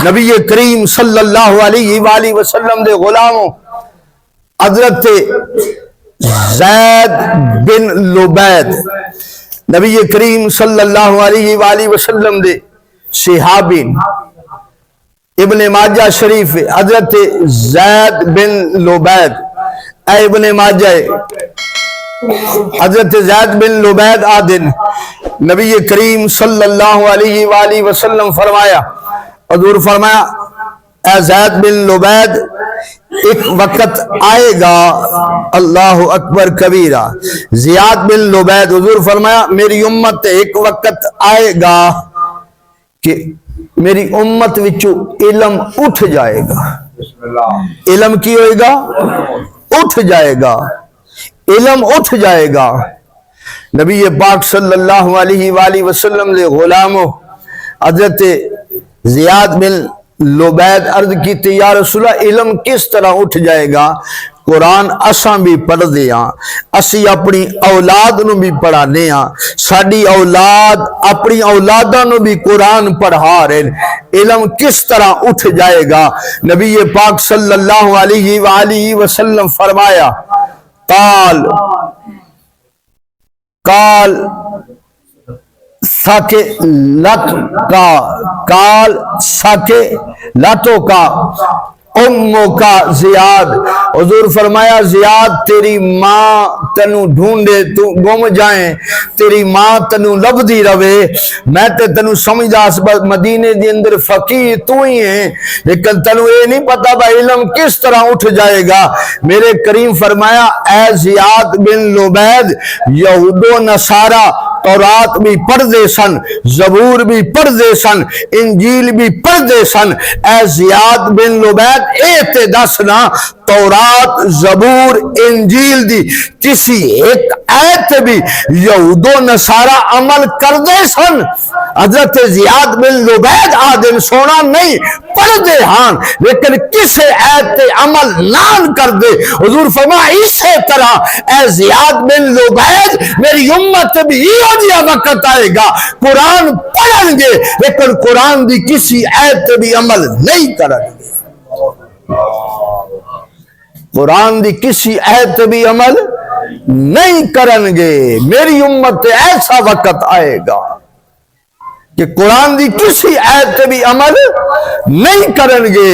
نبی کریم صلی اللہ علیہ وآلہ وسلم دے غلاموں حضرت زید بن لبید، نبی کریم صلی اللہ علیہ وآلہ وسلم دے صحابی، ابن ماجہ شریف حضرت زید بن لبید، اے ابن ماجہ حضرت زید بن لبید آدن نبی کریم صلی اللہ علیہ وآلہ وسلم فرمایا، حضور فرمایا اے زید بن لبید ایک وقت آئے گا، اللہ اکبر کبیرہ، زیاد بن لبید حضور فرمایا میری امت ایک وقت آئے گا کہ میری امت وچو علم اٹھ جائے گا۔ علم کی ہوئے گا؟ اٹھ جائے گا، علم اٹھ جائے گا۔ نبی پاک صلی اللہ علیہ وآلہ وسلم دے غلاموں حضرت زیاد بن لبید عرض کی یا رسول اللہ علم کس طرح اٹھ جائے گا؟ قرآن اساں بھی پڑھ دیاں، اسی اپنی اولاد نو بھی پڑھانے ہاں، ساڈی اولاد اپنی اولاداں نو بھی قرآن پڑھا رہے، علم کس طرح اٹھ جائے گا؟ نبی پاک صلی اللہ علیہ وآلہ وسلم فرمایا کال ساکے لٹ کا، کال ساکے لٹوں کا، امو کا زیاد، حضور فرمایا زیاد تیری ماں تنو ڈھونڈے تو گم جائیں، تیری ماں تنو لب دی روے، میں تے تنو سمجھا مدینے دی اندر فقیر تو ہی ہیں، لیکن تنو یہ نہیں پتا با علم کس طرح اٹھ جائے گا۔ میرے کریم فرمایا اے زیاد بن لبید یہود و نصارہ تورات بھی پڑھ دے سن، زبور بھی پڑھ دے سن، انجیل بھی پڑھ دے سن، اے زیاد بن لبید اے تے دسنا تورات زبور انجیل دی کسی ایک آیت بھی یہود و نصارہ عمل کر دے سن؟ حضرت زیاد بن لبید آدم سونا نہیں پڑھ دے ہاں، لیکن کسے آیت تے عمل نہ کر دے۔ حضور فرمایا اسی طرح اے زیاد بن لبید میری امت بھی یہ وقت آئے گا قرآن پڑھیں گے لیکن قرآن دی کسی آیت تے بھی عمل نہیں کریں گے، قرآن دی کسی آیت تے بھی عمل نہیں کریں گے۔ میری امت ایسا وقت آئے گا کہ قرآن دی کسی آیت تے بھی عمل نہیں کریں گے۔